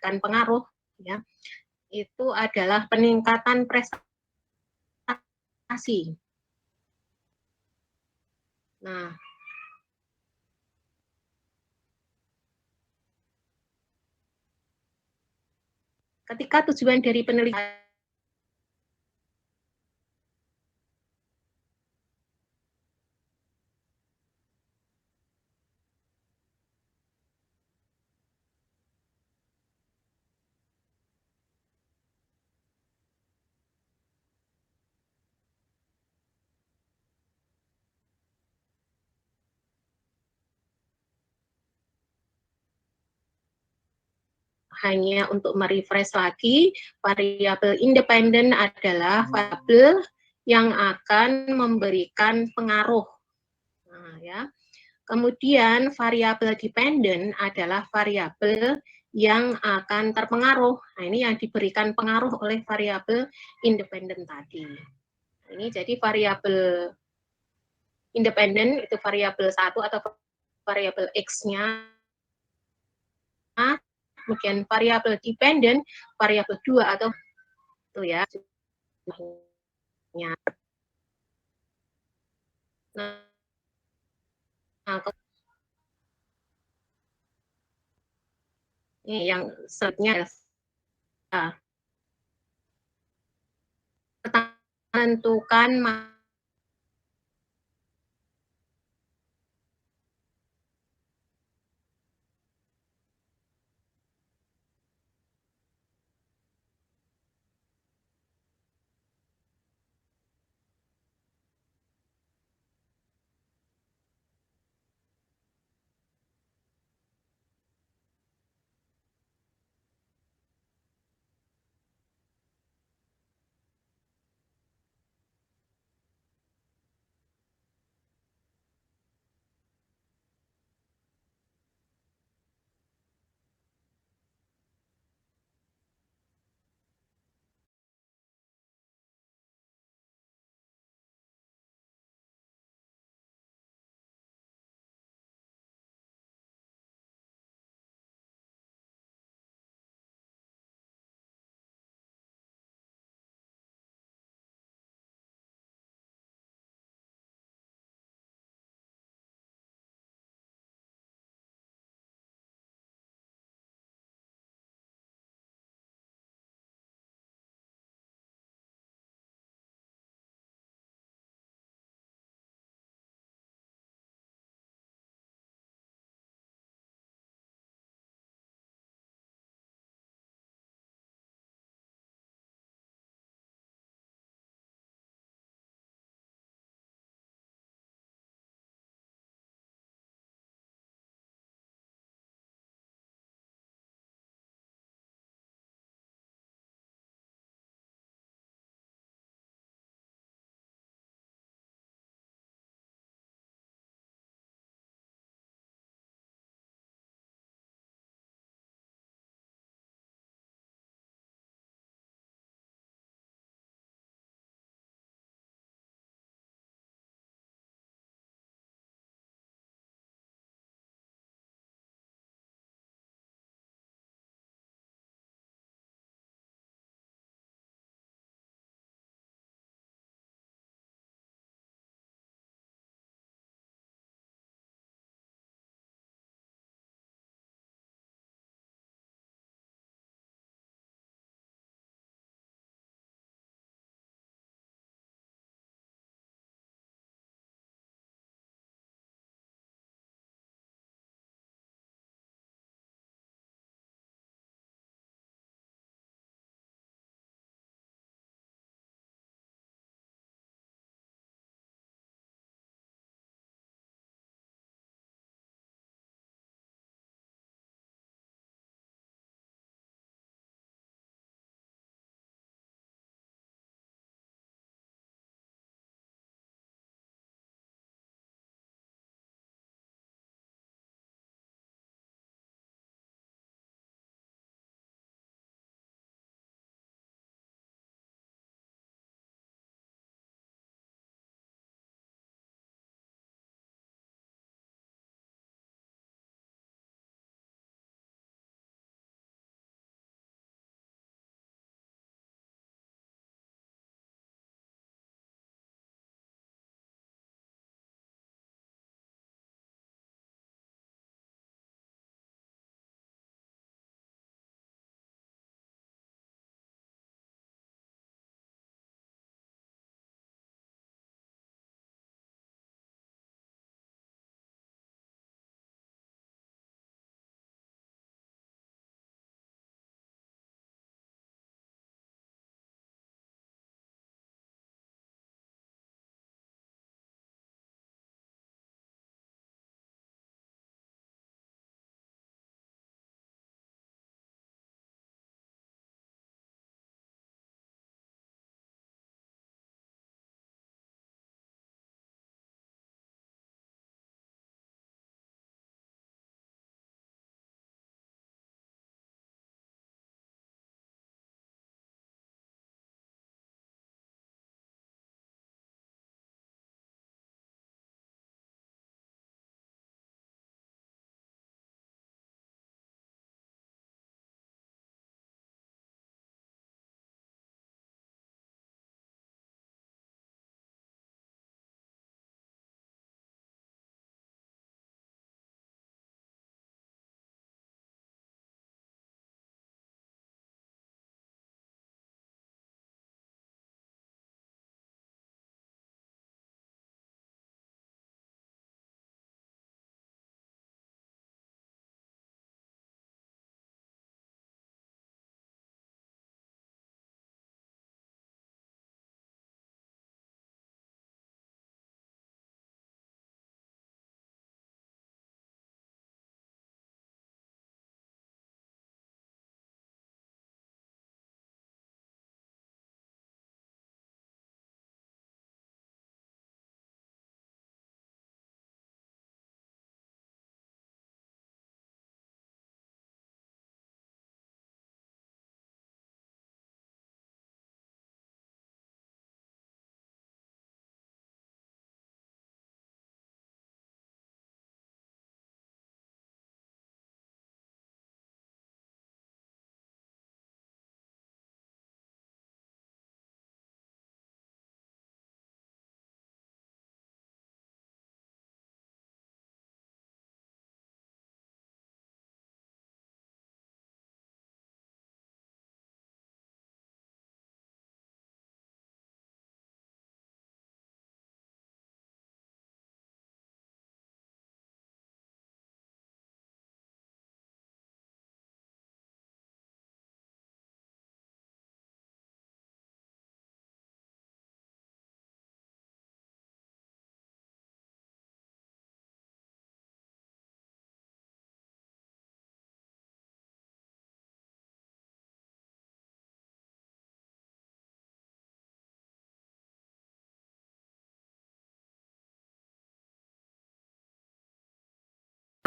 memberikan pengaruh, ya, itu adalah peningkatan prestasi. Nah, ketika tujuan dari penelitian hanya untuk merefresh lagi, variabel independen adalah variabel yang akan memberikan pengaruh. Nah, ya. Kemudian variabel dependen adalah variabel yang akan terpengaruh. Nah, ini yang diberikan pengaruh oleh variabel independen tadi. Ini jadi variabel independen itu variabel 1 atau variabel X-nya. Kemudian variabel dependen, variabel 2 atau itu ya. Nah, ini yang selanjutnya menentukan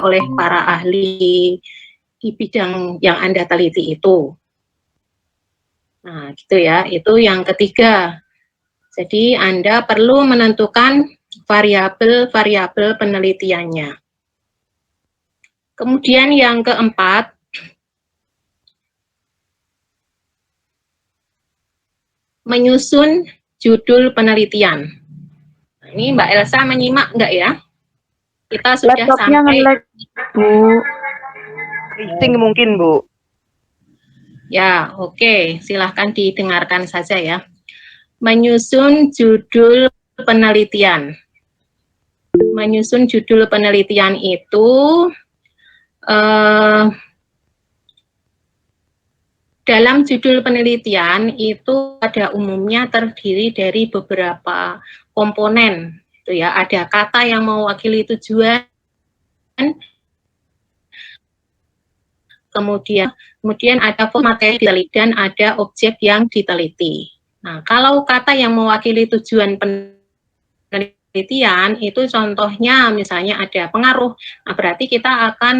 oleh para ahli di bidang yang Anda teliti itu. Nah, gitu ya. Itu yang ketiga. Jadi Anda perlu menentukan variabel-variabel penelitiannya. Kemudian yang keempat, menyusun judul penelitian. Nah, ini Mbak Elsa menyimak nggak ya? Kita sudah Laptopnya sampai... nge-lag, Bu. Rising mungkin, Bu. Ya, oke. Silahkan didengarkan saja ya. Menyusun judul penelitian. Menyusun judul penelitian itu dalam judul penelitian itu pada umumnya terdiri dari beberapa komponen, itu ya. Ada kata yang mewakili tujuan, kemudian ada materi diteliti dan ada objek yang diteliti. Nah, kalau kata yang mewakili tujuan penelitian itu contohnya misalnya ada pengaruh. Nah, berarti kita akan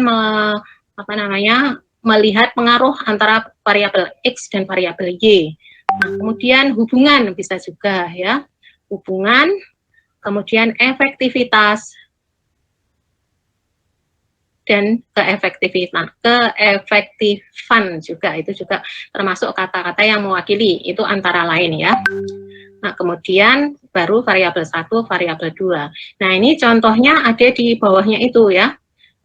melihat pengaruh antara variabel X dan variabel Y. Nah, kemudian hubungan bisa juga ya. Hubungan, kemudian efektivitas, dan keefektifan juga, itu juga termasuk kata-kata yang mewakili, itu antara lain ya. Nah, kemudian baru variabel 1, variabel 2. Nah, ini contohnya ada di bawahnya itu ya.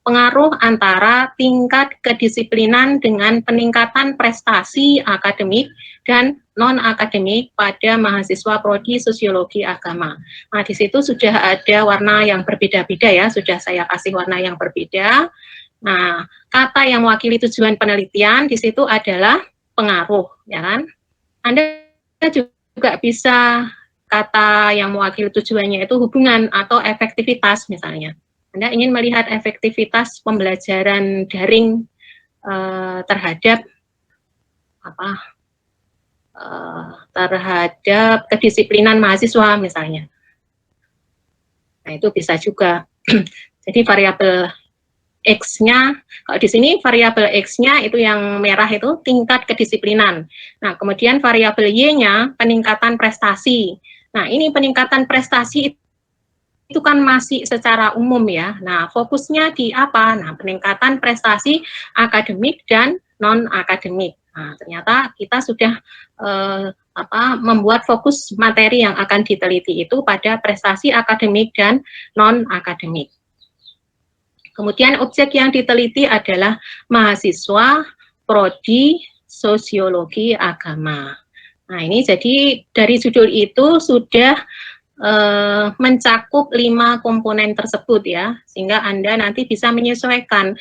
Pengaruh antara tingkat kedisiplinan dengan peningkatan prestasi akademik dan non-akademik pada mahasiswa prodi sosiologi agama. Nah, di situ sudah ada warna yang berbeda-beda ya, sudah saya kasih warna yang berbeda. Nah, kata yang mewakili tujuan penelitian di situ adalah pengaruh, ya kan? Anda juga bisa kata yang mewakili tujuannya itu hubungan atau efektivitas misalnya. Anda ingin melihat efektivitas pembelajaran daring terhadap terhadap kedisiplinan mahasiswa misalnya. Nah, itu bisa juga. Jadi variabel X-nya, kalau di sini variabel X-nya itu yang merah itu tingkat kedisiplinan. Nah, kemudian variabel Y-nya peningkatan prestasi. Nah, ini peningkatan prestasi itu kan masih secara umum ya. Nah, fokusnya di apa? Nah, peningkatan prestasi akademik dan non-akademik. Nah, ternyata kita sudah membuat fokus materi yang akan diteliti itu pada prestasi akademik dan non-akademik. Kemudian objek yang diteliti adalah mahasiswa prodi sosiologi agama. Nah, ini jadi dari judul itu sudah mencakup 5 komponen tersebut ya, sehingga Anda nanti bisa menyesuaikan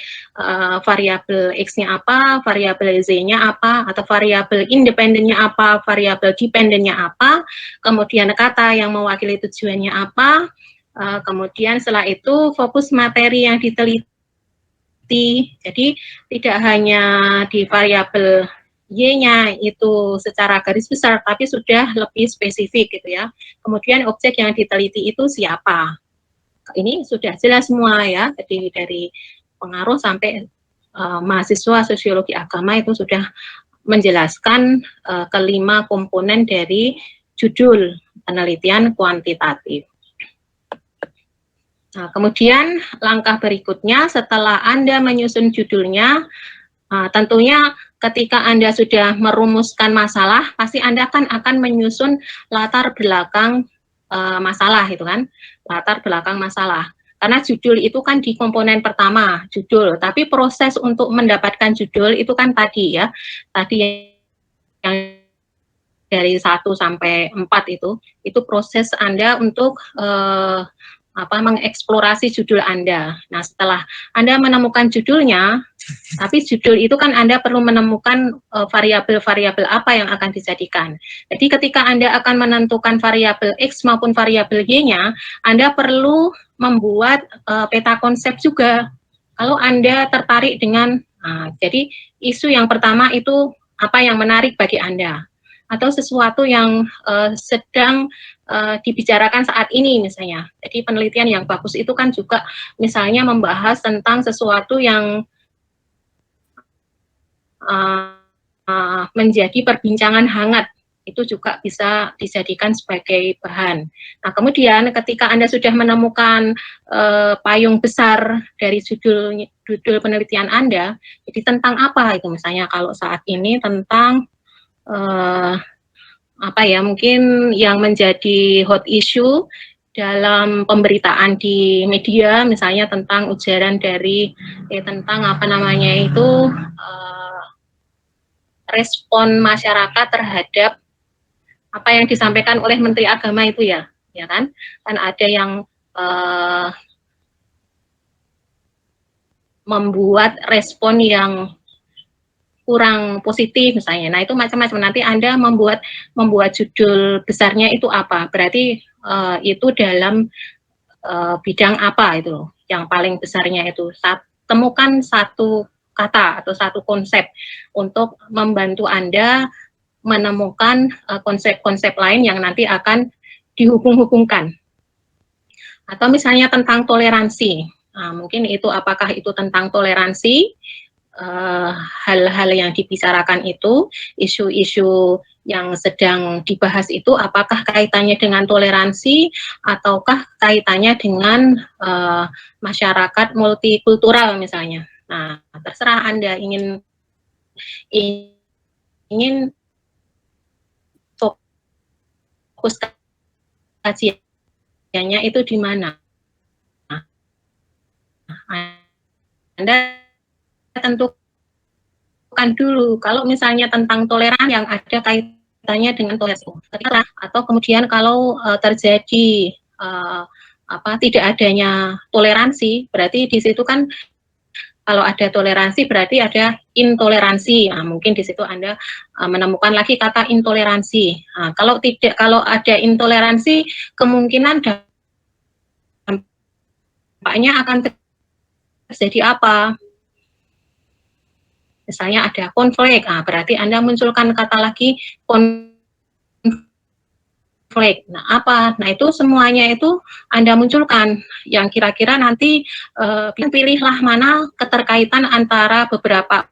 variabel X-nya apa, variabel Z-nya apa, atau variabel independennya apa, variabel dependennya apa, kemudian kata yang mewakili tujuannya apa, kemudian setelah itu fokus materi yang diteliti. Jadi tidak hanya di variabel Y-nya itu secara garis besar, tapi sudah lebih spesifik gitu ya. Kemudian objek yang diteliti itu siapa? Ini sudah jelas semua ya, jadi dari pengaruh sampai mahasiswa sosiologi agama itu sudah menjelaskan kelima komponen dari judul penelitian kuantitatif. Nah, kemudian langkah berikutnya setelah Anda menyusun judulnya, tentunya ketika Anda sudah merumuskan masalah, pasti Anda akan menyusun latar belakang masalah, itu kan, latar belakang masalah. Karena judul itu kan di komponen pertama, judul. Tapi proses untuk mendapatkan judul itu kan tadi ya, tadi yang dari 1 sampai 4 itu proses Anda untuk mengeksplorasi judul Anda. Nah, setelah Anda menemukan judulnya, tapi judul itu kan Anda perlu menemukan variabel-variabel apa yang akan dijadikan. Jadi ketika Anda akan menentukan variabel X maupun variabel Y-nya, Anda perlu membuat peta konsep juga. Kalau Anda tertarik dengan, jadi isu yang pertama itu apa yang menarik bagi Anda. atau sesuatu yang sedang dibicarakan saat ini misalnya. Jadi penelitian yang bagus itu kan juga misalnya membahas tentang sesuatu yang menjadi perbincangan hangat, itu juga bisa dijadikan sebagai bahan. Nah, kemudian ketika Anda sudah menemukan payung besar dari judul penelitian Anda, jadi tentang apa itu misalnya kalau saat ini tentang apa ya, mungkin yang menjadi hot issue dalam pemberitaan di media, misalnya tentang ujaran dari tentang apa namanya itu respon masyarakat terhadap apa yang disampaikan oleh Menteri Agama itu ya kan? Kan ada yang membuat respon yang kurang positif misalnya. Nah, itu macam-macam. Nanti Anda membuat judul besarnya itu apa? Berarti itu dalam bidang apa itu? Yang paling besarnya itu. Temukan satu kata atau satu konsep untuk membantu Anda menemukan konsep-konsep lain yang nanti akan dihubung-hubungkan. Atau misalnya tentang toleransi. Nah, mungkin itu apakah itu tentang toleransi, hal-hal yang dibicarakan itu, isu-isu yang sedang dibahas itu apakah kaitannya dengan toleransi ataukah kaitannya dengan masyarakat multikultural misalnya. Nah, terserah Anda ingin fokus kajiannya itu di mana. Anda tentukan dulu, kalau misalnya tentang toleransi yang ada kaitannya dengan toleransi, atau kemudian kalau terjadi tidak adanya toleransi, berarti di situ kan kalau ada toleransi berarti ada intoleransi. Nah, mungkin di situ Anda menemukan lagi kata intoleransi. Nah, kalau ada intoleransi, kemungkinan dampaknya akan terjadi apa? Misalnya ada konflik, berarti Anda munculkan kata lagi konflik. Nah, apa? Nah, itu semuanya itu Anda munculkan yang kira-kira nanti pilihlah mana keterkaitan antara beberapa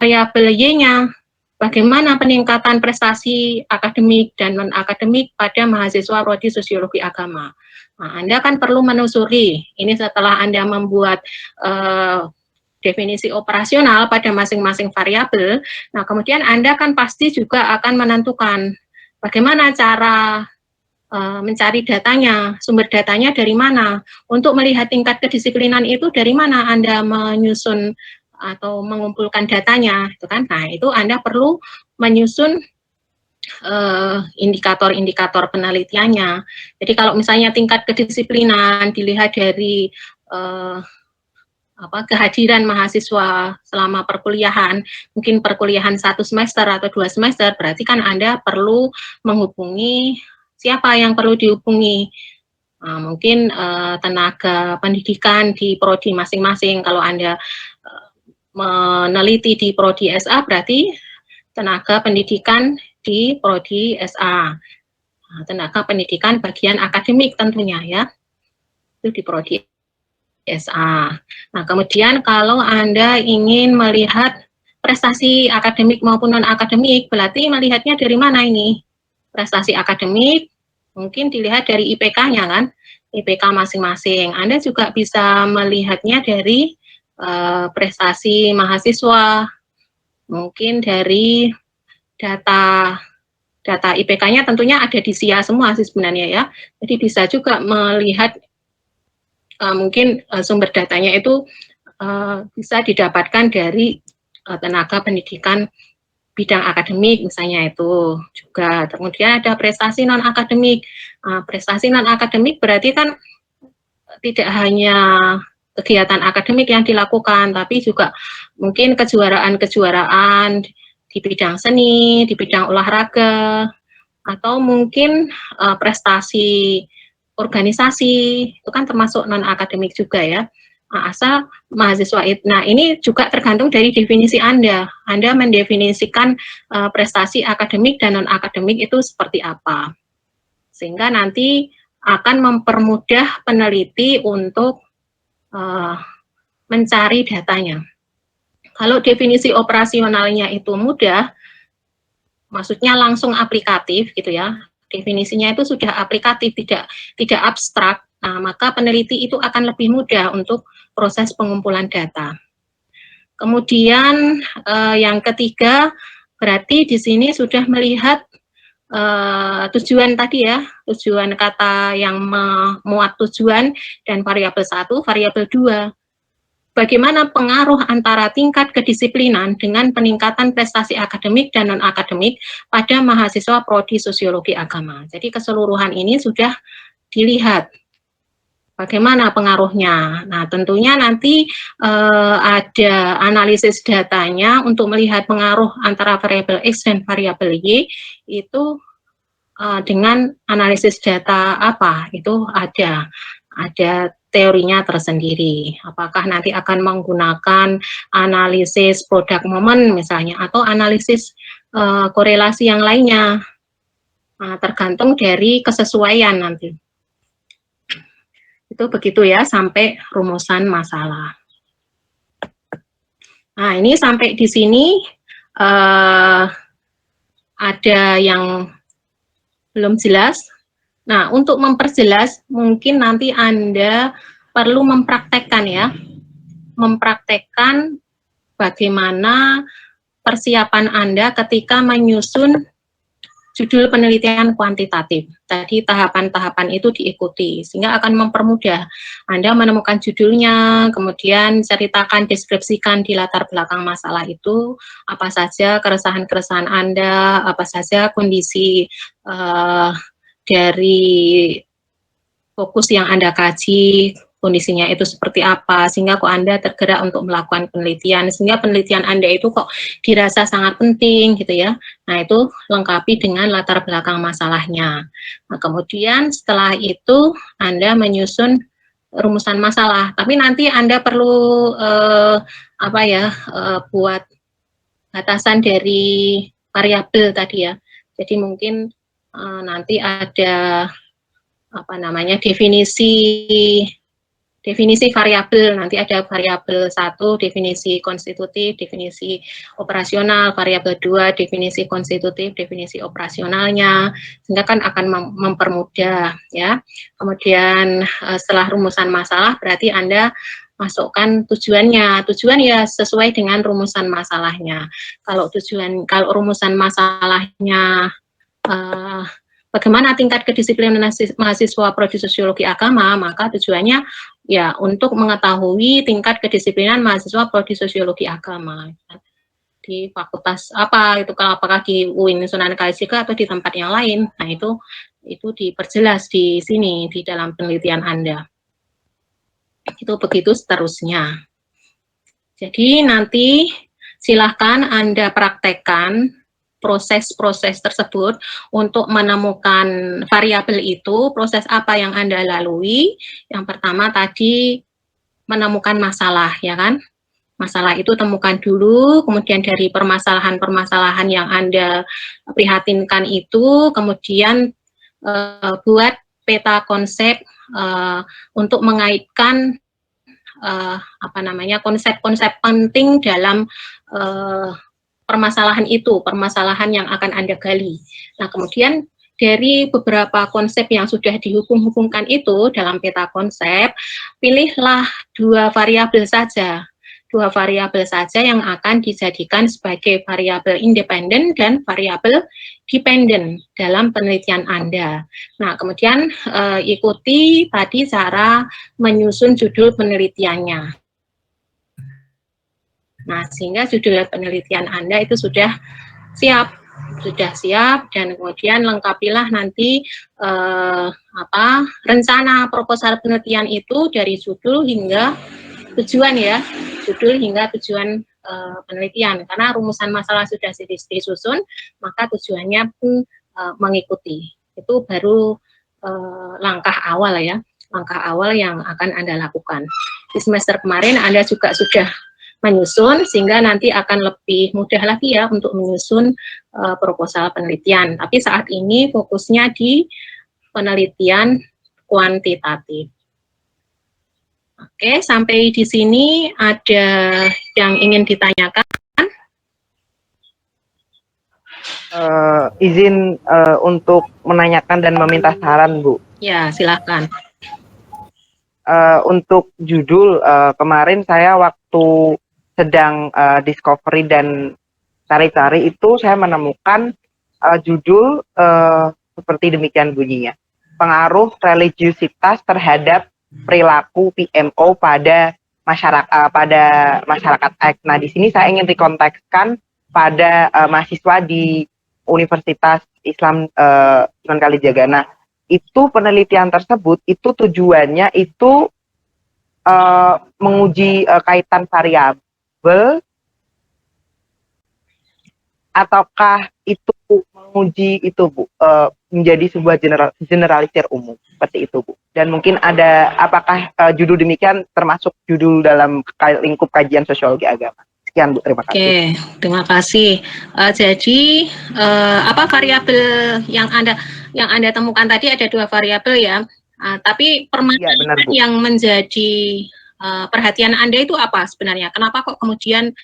variabel Y-nya, bagaimana peningkatan prestasi akademik dan non-akademik pada mahasiswa prodi sosiologi agama. Nah, Anda kan perlu menelusuri, ini setelah Anda membuat definisi operasional pada masing-masing variabel, nah kemudian Anda kan pasti juga akan menentukan bagaimana cara mencari datanya, sumber datanya dari mana. Untuk melihat tingkat kedisiplinan itu dari mana Anda menyusun atau mengumpulkan datanya, itu kan? Nah, itu Anda perlu menyusun indikator-indikator penelitiannya. Jadi kalau misalnya tingkat kedisiplinan dilihat dari kehadiran mahasiswa selama perkuliahan, mungkin perkuliahan 1 semester atau 2 semester, berarti kan Anda perlu menghubungi siapa yang perlu dihubungi. Mungkin tenaga pendidikan di prodi masing-masing. Kalau Anda meneliti di prodi SA, berarti tenaga pendidikan di prodi SA. Tenaga pendidikan bagian akademik tentunya ya, itu di prodi SA. Nah, kemudian kalau Anda ingin melihat prestasi akademik maupun non-akademik, berarti melihatnya dari mana ini? Prestasi akademik, mungkin dilihat dari IPK-nya kan, IPK masing-masing. Anda juga bisa melihatnya dari prestasi mahasiswa, mungkin dari data IPK-nya tentunya ada di SIA semua sih sebenarnya ya. Jadi bisa juga melihat mungkin sumber datanya itu bisa didapatkan dari tenaga pendidikan bidang akademik misalnya itu juga. Kemudian ada prestasi non akademik. Prestasi non akademik berarti kan tidak hanya kegiatan akademik yang dilakukan, tapi juga mungkin kejuaraan-kejuaraan di bidang seni, di bidang olahraga, atau mungkin prestasi organisasi, itu kan termasuk non akademik juga ya. Asal mahasiswa itu. Nah, ini juga tergantung dari definisi Anda. Anda mendefinisikan prestasi akademik dan non akademik itu seperti apa. Sehingga nanti akan mempermudah peneliti untuk mencari datanya. Kalau definisi operasionalnya itu mudah, maksudnya langsung aplikatif gitu ya, definisinya itu sudah aplikatif, tidak abstrak, nah, maka peneliti itu akan lebih mudah untuk proses pengumpulan data. Kemudian yang ketiga, berarti di sini sudah melihat tujuan tadi ya, tujuan kata yang memuat tujuan dan variabel 1, variabel 2. Bagaimana pengaruh antara tingkat kedisiplinan dengan peningkatan prestasi akademik dan non-akademik pada mahasiswa prodi sosiologi agama. Jadi keseluruhan ini sudah dilihat bagaimana pengaruhnya. Nah, tentunya nanti ada analisis datanya untuk melihat pengaruh antara variabel X dan variabel Y itu dengan analisis data apa, itu ada teorinya tersendiri. Apakah nanti akan menggunakan analisis produk momen misalnya, atau analisis korelasi yang lainnya. Tergantung dari kesesuaian nanti. Itu begitu ya, sampai rumusan masalah. Nah, ini sampai di sini ada yang belum jelas. Nah, untuk memperjelas, mungkin nanti Anda perlu mempraktekkan ya, mempraktekkan bagaimana persiapan Anda ketika menyusun judul penelitian kuantitatif. Tadi tahapan-tahapan itu diikuti, sehingga akan mempermudah Anda menemukan judulnya, kemudian ceritakan, deskripsikan di latar belakang masalah itu, apa saja keresahan-keresahan Anda, apa saja kondisi dari fokus yang Anda kaji, kondisinya itu seperti apa, sehingga kok Anda tergerak untuk melakukan penelitian, sehingga penelitian Anda itu kok dirasa sangat penting gitu ya. Nah, itu lengkapi dengan latar belakang masalahnya. Nah, kemudian setelah itu Anda menyusun rumusan masalah, tapi nanti Anda perlu buat batasan dari variabel tadi ya. Jadi mungkin nanti ada definisi definisi variabel, nanti ada variabel 1, definisi konstitutif, definisi operasional, variabel 2, definisi konstitutif, definisi operasionalnya, sehingga kan akan mempermudah ya. Kemudian setelah rumusan masalah berarti Anda masukkan tujuannya. Tujuan ya sesuai dengan rumusan masalahnya. Kalau rumusan masalahnya bagaimana tingkat kedisiplinan mahasiswa prodi sosiologi agama, maka tujuannya ya untuk mengetahui tingkat kedisiplinan mahasiswa prodi sosiologi agama di fakultas apa itu, kalau apakah di UIN Sunan Kalijaga atau di tempat yang lain. Nah, itu diperjelas di sini di dalam penelitian Anda. Itu begitu seterusnya. Jadi nanti silahkan Anda praktekkan proses-proses tersebut untuk menemukan variabel itu. Proses apa yang Anda lalui? Yang pertama tadi menemukan masalah, ya kan? Masalah itu temukan dulu, kemudian dari permasalahan-permasalahan yang Anda prihatinkan itu, kemudian buat peta konsep untuk mengaitkan konsep-konsep penting dalam permasalahan itu, permasalahan yang akan Anda gali. Nah, kemudian dari beberapa konsep yang sudah dihubung-hubungkan itu dalam peta konsep, pilihlah 2 variabel saja. 2 variabel saja yang akan dijadikan sebagai variabel independen dan variabel dependen dalam penelitian Anda. Nah, kemudian ikuti tadi cara menyusun judul penelitiannya. Nah, sehingga judul penelitian Anda itu sudah siap, dan kemudian lengkapilah nanti rencana proposal penelitian itu dari judul hingga tujuan ya, judul hingga tujuan penelitian. Karena rumusan masalah sudah disusun, maka tujuannya pun mengikuti. Itu baru langkah awal ya, langkah awal yang akan Anda lakukan. Di semester kemarin Anda juga sudah menyusun, sehingga nanti akan lebih mudah lagi ya untuk menyusun proposal penelitian. Tapi saat ini fokusnya di penelitian kuantitatif. Oke, sampai di sini ada yang ingin ditanyakan? Izin untuk menanyakan dan meminta saran, Bu. Ya, silakan. Untuk judul, kemarin saya waktu sedang discovery dan cari-cari itu saya menemukan judul seperti demikian bunyinya. Pengaruh religiusitas terhadap perilaku PMO pada masyarakat X. Nah, di sini saya ingin dikontekskan pada mahasiswa di Universitas Islam Sunan Kalijaga. Nah, itu penelitian tersebut itu tujuannya itu menguji kaitan variabel, ataukah itu menguji itu, Bu, menjadi sebuah generalisir umum seperti itu, Bu. Dan mungkin ada, apakah judul demikian termasuk judul dalam lingkup kajian sosiologi agama? Sekian, Bu, terima kasih. Oke, terima kasih. Jadi apa variabel yang Anda temukan tadi? Ada 2 variabel ya. Tapi permasalahan yang menjadi perhatian Anda itu apa sebenarnya? Kenapa kok kemudian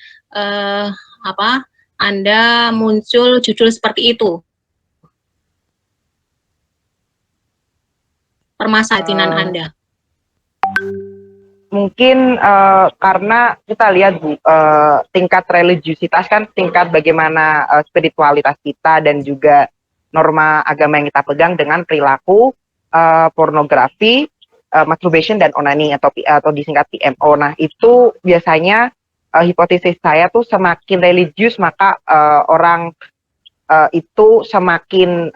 Anda muncul judul seperti itu? Permasalahan Anda. Mungkin karena kita lihat, Bu, tingkat religiusitas kan tingkat bagaimana spiritualitas kita dan juga norma agama yang kita pegang dengan perilaku pornografi, masturbation dan onani atau disingkat PMO. Nah, itu biasanya hipotesis saya tuh semakin religius maka orang itu semakin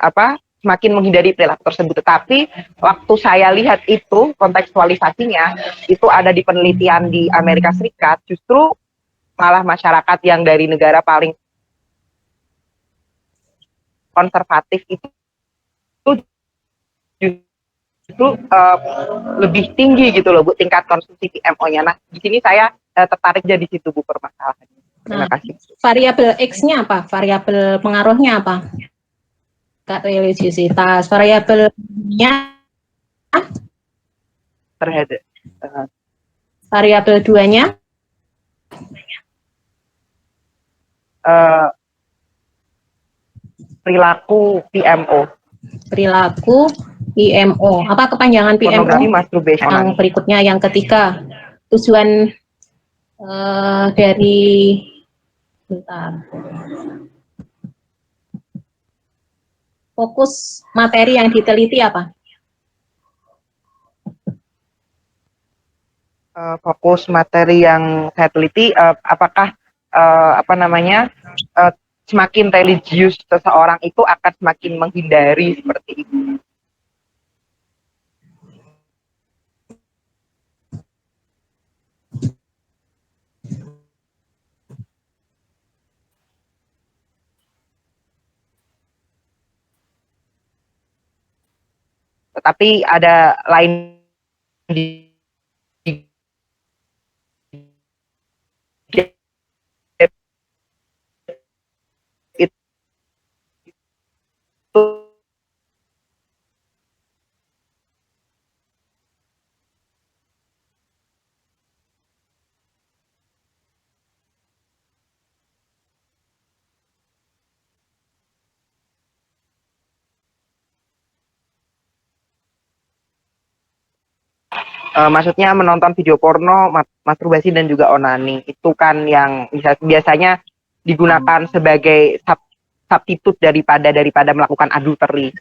menghindari perilaku tersebut. Tetapi waktu saya lihat itu kontekstualisasinya itu ada di penelitian di Amerika Serikat, justru malah masyarakat yang dari negara paling konservatif itu justru lebih tinggi gitu loh, Bu, tingkat konsumsi PMO-nya. Nah, di sini saya tertarik jadi situ, Bu, permasalahannya. Terima kasih. Variabel X-nya apa? Variabel pengaruhnya apa? Religiusitas. Variabelnya terhadap Variabel 2-nya? Perilaku PMO. Perilaku PMO. Apa kepanjangan PMO? Pornografi, masturbasi, Yang onani. berikutnya, yang ketiga. Tujuan dari bentar. Fokus materi yang diteliti apa? Fokus materi yang saya teliti, apakah apa namanya, semakin religius seseorang itu akan semakin menghindari seperti itu. Tetapi ada lain di itu maksudnya menonton video porno, masturbasi dan juga onani. Itu kan yang biasanya digunakan sebagai substitute daripada melakukan adultery.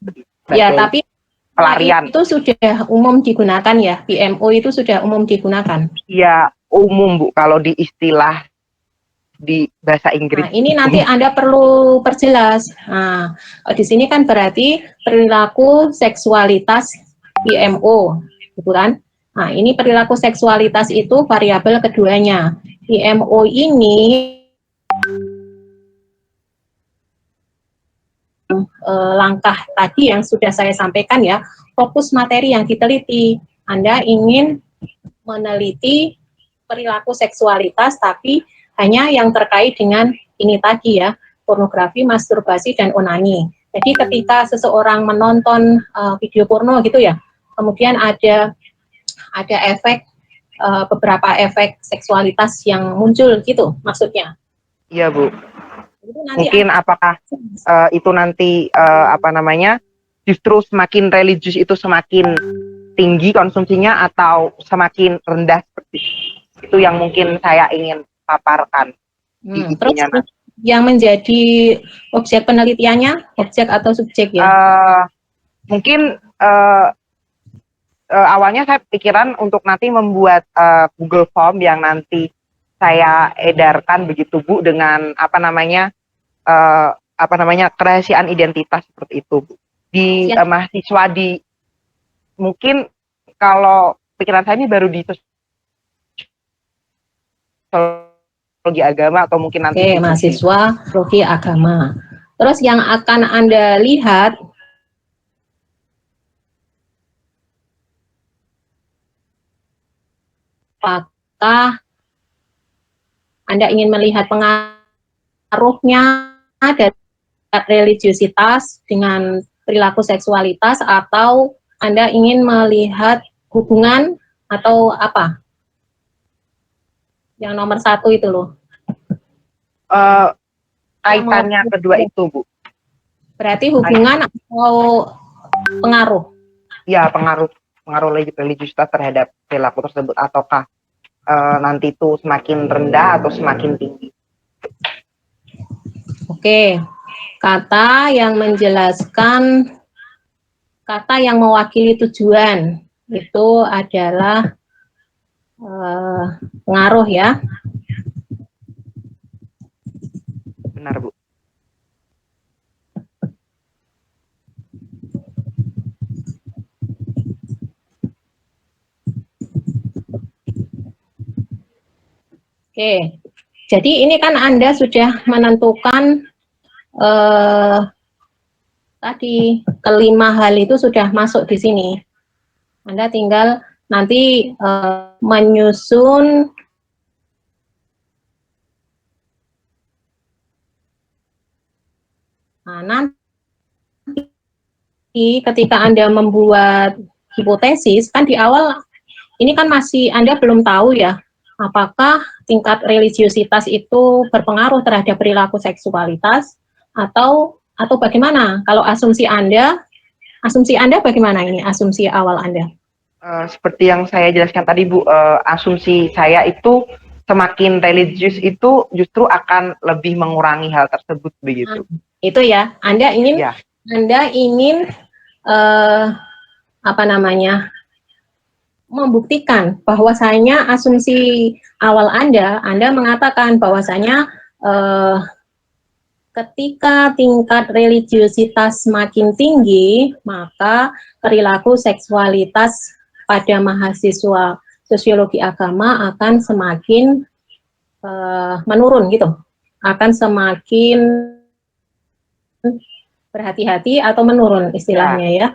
Ya, tapi pelarian itu sudah umum digunakan ya, PMO itu sudah umum digunakan. Iya, umum Bu, kalau di istilah di bahasa Inggris. Nah, ini nanti Anda perlu perjelas. Nah, di sini kan berarti perilaku seksualitas PMO, gitu kan? Nah, ini perilaku seksualitas itu variabel keduanya. PMO ini langkah tadi yang sudah saya sampaikan ya, fokus materi yang diteliti. Anda ingin meneliti perilaku seksualitas, tapi hanya yang terkait dengan ini tadi ya, pornografi, masturbasi, dan onani. Jadi ketika seseorang menonton video porno gitu ya, kemudian ada efek, beberapa efek seksualitas yang muncul gitu maksudnya. Iya Bu. Itu nanti mungkin apakah itu nanti apa namanya, justru semakin religius itu semakin tinggi konsumsinya atau semakin rendah seperti itu yang mungkin saya ingin paparkan. Terus yang menjadi objek penelitiannya, objek atau subjek ya? Mungkin awalnya saya pikiran untuk nanti membuat Google Form yang nanti saya edarkan begitu Bu, dengan apa namanya kerahasiaan identitas seperti itu Bu. Di mahasiswa di mungkin kalau pikiran saya ini baru di sosiologi agama atau mungkin nanti mahasiswa sosiologi agama. Terus yang akan Anda lihat apakah Anda ingin melihat pengaruhnya dari religiusitas dengan perilaku seksualitas, atau Anda ingin melihat hubungan atau apa? Yang nomor 1 itu loh. Kaitannya kedua itu Bu. Berarti hubungan atau pengaruh? Ya, pengaruh religiusitas terhadap perilaku tersebut, ataukah nanti itu semakin rendah atau semakin tinggi. Oke, kata yang menjelaskan, kata yang mewakili tujuan itu adalah pengaruh ya. Benar Bu. Oke, jadi ini kan Anda sudah menentukan tadi kelima hal itu sudah masuk di sini. Anda tinggal nanti menyusun nanti ketika Anda membuat hipotesis, kan di awal ini kan masih Anda belum tahu ya, apakah tingkat religiusitas itu berpengaruh terhadap perilaku seksualitas atau bagaimana? Kalau asumsi Anda bagaimana ini? Asumsi awal Anda? Seperti yang saya jelaskan tadi Bu, asumsi saya itu semakin religius itu justru akan lebih mengurangi hal tersebut Nah, begitu. itu ya, Ya, Anda ingin apa namanya, membuktikan bahwasanya asumsi awal Anda mengatakan bahwasanya eh, ketika tingkat religiusitas semakin tinggi, maka perilaku seksualitas pada mahasiswa sosiologi agama akan semakin menurun gitu, akan semakin berhati-hati atau menurun ya, istilahnya ya.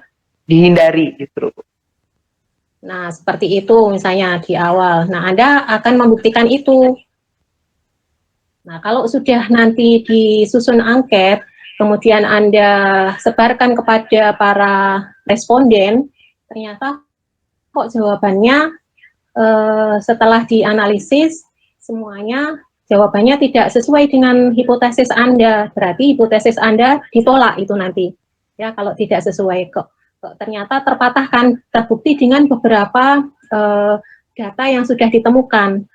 dihindari justru. Nah, seperti itu misalnya di awal. Nah, Anda akan membuktikan itu. Nah, kalau sudah nanti disusun angket, kemudian Anda sebarkan kepada para responden, ternyata kok jawabannya setelah dianalisis semuanya jawabannya tidak sesuai dengan hipotesis Anda. Berarti hipotesis Anda ditolak itu nanti. Ya, kalau tidak sesuai kok ternyata terpatahkan, terbukti dengan beberapa data yang sudah ditemukan.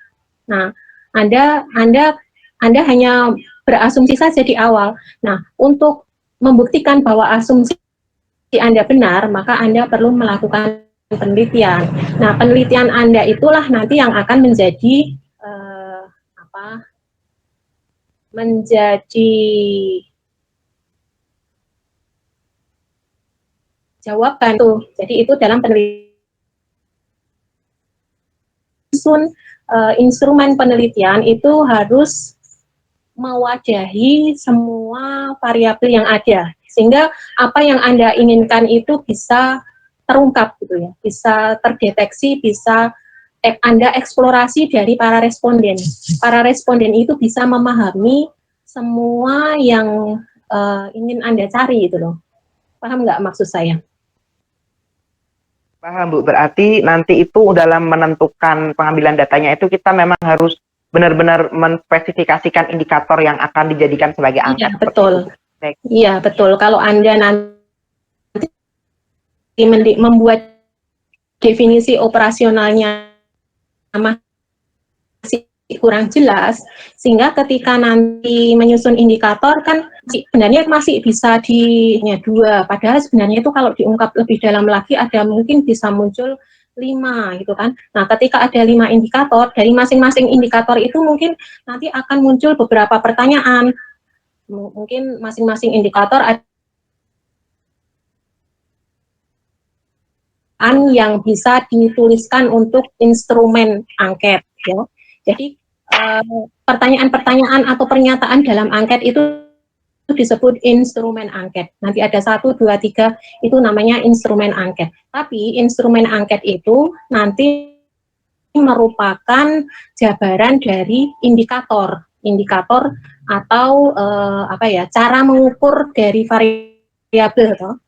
Nah, Anda hanya berasumsi saja di awal. Nah, untuk membuktikan bahwa asumsi Anda benar, maka Anda perlu melakukan penelitian. Nah, penelitian Anda itulah nanti yang akan menjadi apa? Menjadi jawaban tuh. Jadi itu dalam penelitian instrumen penelitian itu harus mewadahi semua variabel yang ada, sehingga apa yang Anda inginkan itu bisa terungkap gitu ya, bisa terdeteksi, bisa Anda eksplorasi dari para responden. Para responden itu bisa memahami semua yang ingin Anda cari gitu loh. Paham nggak maksud saya? Paham Bu, berarti nanti itu dalam menentukan pengambilan datanya itu kita memang harus benar-benar menspesifikasikan indikator yang akan dijadikan sebagai Iya, angka seperti betul. itu. Baik. Iya, betul. Kalau Anda nanti membuat definisi operasionalnya masih kurang jelas, sehingga ketika nanti menyusun indikator kan sebenarnya masih bisa dua, padahal sebenarnya itu kalau diungkap lebih dalam lagi ada mungkin bisa muncul 5 gitu kan. Nah, ketika ada 5 indikator, dari masing-masing indikator itu mungkin nanti akan muncul beberapa pertanyaan. Mungkin masing-masing indikator ada yang bisa dituliskan untuk instrumen angket ya. Jadi pertanyaan-pertanyaan atau pernyataan dalam angket itu disebut instrumen angket. Nanti ada 1, 2, 3 itu namanya instrumen angket. Tapi instrumen angket itu nanti merupakan jabaran dari indikator atau apa ya, cara mengukur dari variabel toh.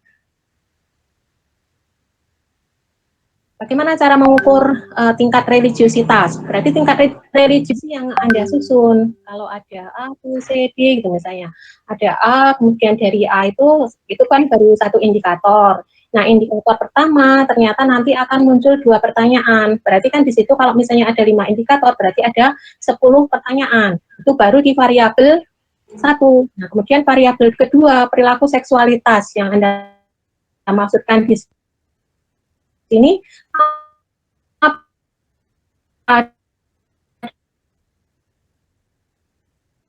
Bagaimana cara mengukur tingkat religiusitas? Berarti tingkat religiusi yang Anda susun. Kalau ada A, B, C, D gitu misalnya. Ada A, kemudian dari A itu kan baru satu indikator. Nah, indikator pertama ternyata nanti akan muncul 2 pertanyaan. Berarti kan di situ kalau misalnya ada 5 indikator, berarti ada 10 pertanyaan. Itu baru di variabel 1. Nah, kemudian variabel kedua, perilaku seksualitas yang Anda maksudkan di sini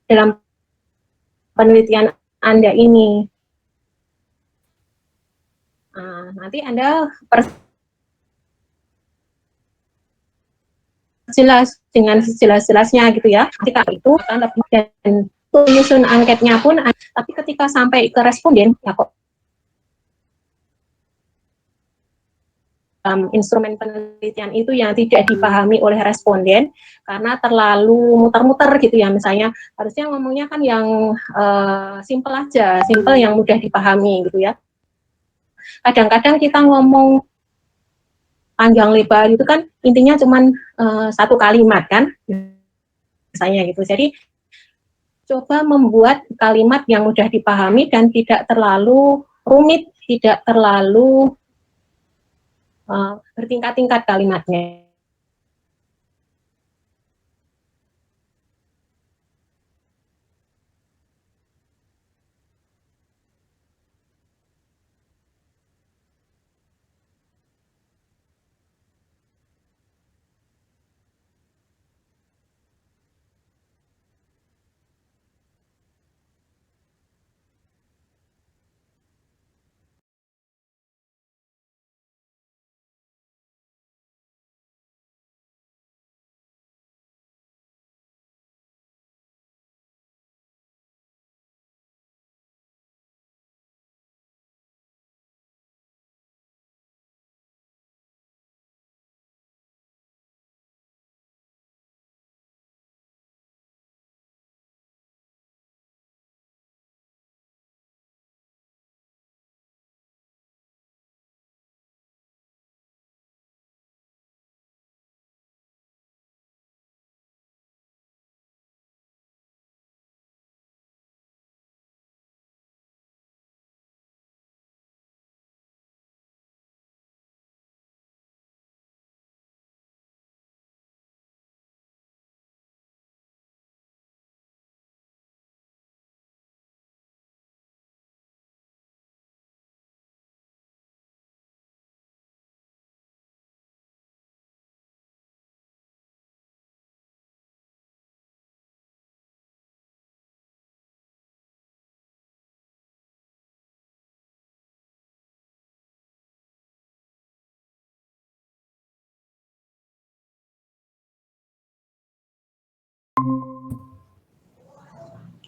dalam penelitian Anda ini. Nah, nanti Anda jelas dengan sejelas-jelasnya gitu ya. Ketika itu akan lebih dan menyusun angketnya pun, tapi ketika sampai ke responden, ya kok instrumen penelitian itu yang tidak dipahami oleh responden karena terlalu muter-muter gitu ya, misalnya harusnya ngomongnya kan yang simple aja, simple yang mudah dipahami gitu ya. Kadang-kadang kita ngomong panjang lebar itu kan intinya cuman satu kalimat kan, misalnya gitu. Jadi coba membuat kalimat yang mudah dipahami dan tidak terlalu rumit, tidak terlalu bertingkat-tingkat kalimatnya.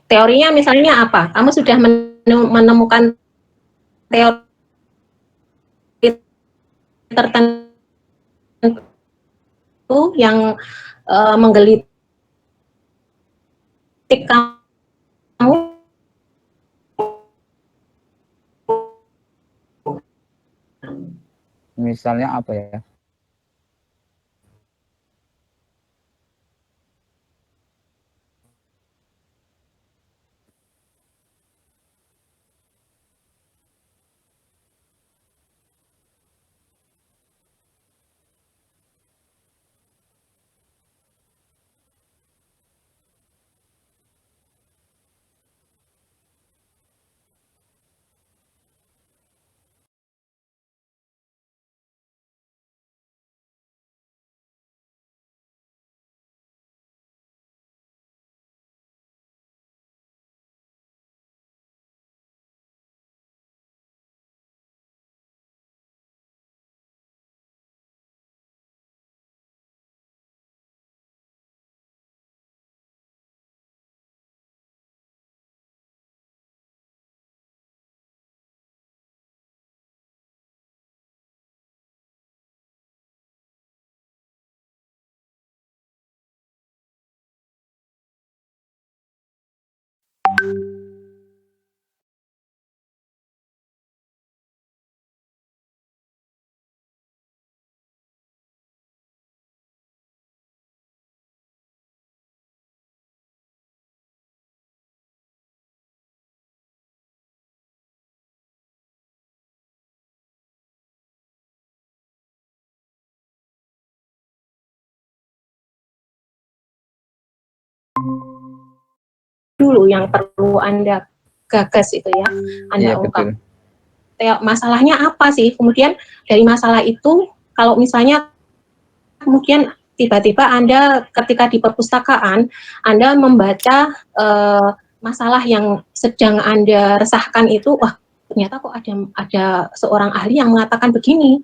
Teorinya misalnya apa? Kamu sudah menemukan teori tertentu yang menggelitik kamu. Misalnya apa ya? Dulu yang perlu Anda gagas itu ya, Anda ungkap. Masalahnya apa sih? Kemudian dari masalah itu, kalau misalnya kemudian tiba-tiba Anda ketika di perpustakaan, Anda membaca masalah yang sedang Anda resahkan itu, wah ternyata kok ada seorang ahli yang mengatakan begini.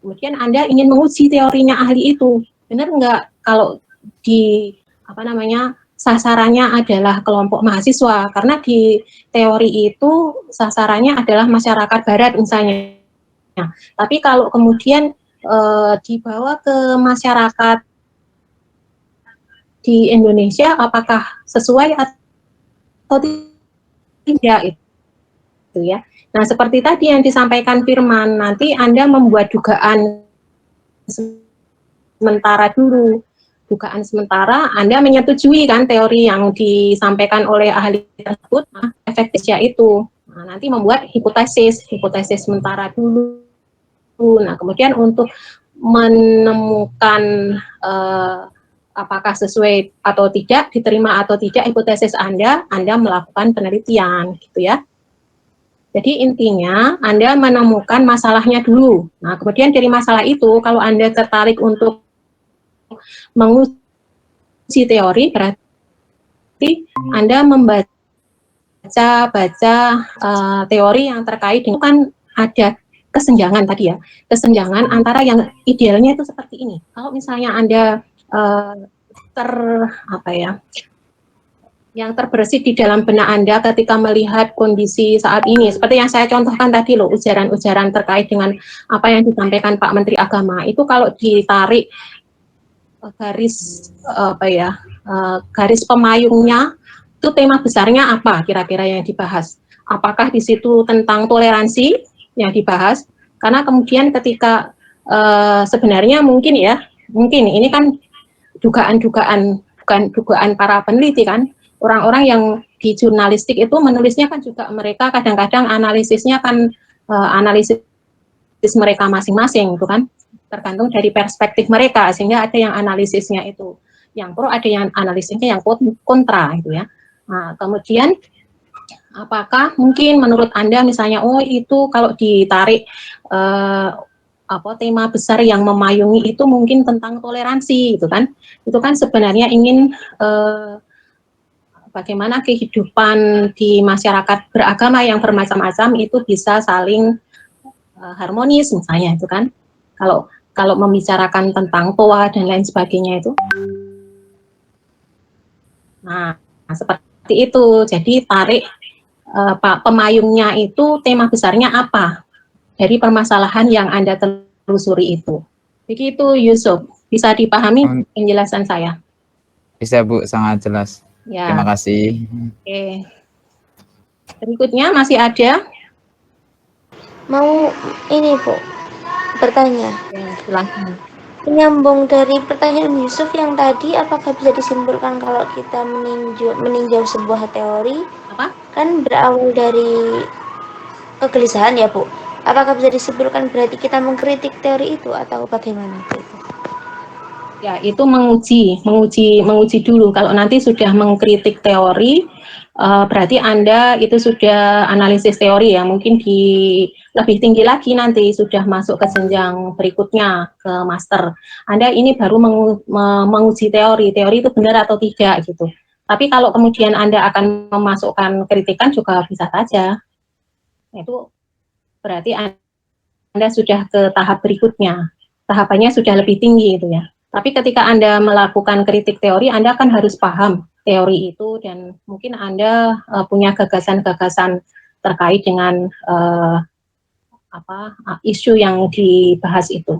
Kemudian Anda ingin menguji teorinya ahli itu, benar nggak? Kalau di sasarannya adalah kelompok mahasiswa, karena di teori itu sasarannya adalah masyarakat barat misalnya. Tapi kalau kemudian dibawa ke masyarakat di Indonesia, apakah sesuai atau tidak itu ya. Nah, seperti tadi yang disampaikan Firman, nanti Anda membuat dugaan sementara dulu. Dugaan sementara, Anda menyetujui kan teori yang disampaikan oleh ahli tersebut, nah, efektifnya itu. Nah, nanti membuat hipotesis sementara dulu. Nah, kemudian untuk menemukan apakah sesuai atau tidak, diterima atau tidak hipotesis Anda melakukan penelitian, gitu ya. Jadi intinya Anda menemukan masalahnya dulu. Nah, kemudian dari masalah itu, kalau Anda tertarik untuk menguji teori, berarti Anda membaca teori yang terkait dengan kan ada kesenjangan tadi ya, kesenjangan antara yang idealnya itu seperti ini. Kalau misalnya Anda yang terbersit di dalam benak Anda ketika melihat kondisi saat ini, seperti yang saya contohkan tadi loh, ujaran-ujaran terkait dengan apa yang disampaikan Pak Menteri Agama, itu kalau ditarik garis garis pemayungnya, itu tema besarnya apa kira-kira yang dibahas? Apakah di situ tentang toleransi yang dibahas? Karena kemudian ketika sebenarnya mungkin ini kan dugaan-dugaan, bukan dugaan para peneliti kan, orang-orang yang di jurnalistik itu menulisnya kan juga mereka kadang-kadang analisisnya kan analisis mereka masing-masing itu kan, tergantung dari perspektif mereka, sehingga ada yang analisisnya itu yang pro, ada yang analisisnya yang kontra gitu ya. Nah, kemudian apakah mungkin menurut Anda misalnya, oh itu kalau ditarik tema besar yang memayungi itu mungkin tentang toleransi gitu kan, itu kan sebenarnya ingin bagaimana kehidupan di masyarakat beragama yang bermacam-macam itu bisa saling harmonis misalnya itu kan, kalau membicarakan tentang toa dan lain sebagainya itu. Nah, seperti itu. Jadi tarik pemayungnya itu tema besarnya apa dari permasalahan yang Anda telusuri itu. Begitu Yusuf, bisa dipahami penjelasan saya? Bisa Bu, sangat jelas. Ya. Terima kasih. Oke. Berikutnya masih ada? Mau ini Bu, bertanya. Ya, silakan. Menyambung dari pertanyaan Yusuf yang tadi, apakah bisa disimpulkan kalau kita meninjau sebuah teori, apa? Kan berawal dari kegelisahan ya Bu. Apakah bisa disimpulkan berarti kita mengkritik teori itu atau bagaimana Bu? Ya, itu menguji dulu. Kalau nanti sudah mengkritik teori, berarti Anda itu sudah analisis teori ya, mungkin lebih tinggi lagi nanti sudah masuk ke jenjang berikutnya ke master. Anda ini baru menguji teori itu benar atau tidak gitu. Tapi kalau kemudian Anda akan memasukkan kritikan juga bisa saja. Itu berarti Anda sudah ke tahap berikutnya. Tahapannya sudah lebih tinggi itu ya. Tapi ketika Anda melakukan kritik teori, Anda kan harus paham teori itu dan mungkin Anda punya gagasan-gagasan terkait dengan isu yang dibahas itu.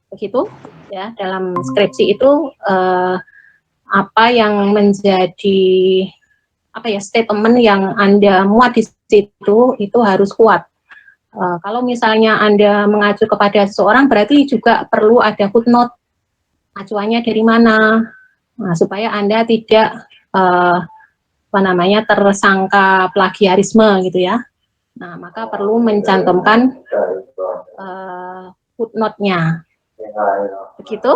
Begitu ya, dalam skripsi itu apa yang menjadi statement yang Anda muat di situ itu harus kuat. Kalau misalnya Anda mengacu kepada seseorang, berarti juga perlu ada footnote, acuannya dari mana, nah, supaya Anda tidak tersangka plagiarisme gitu ya. Nah, maka perlu mencantumkan footnote-nya. Begitu,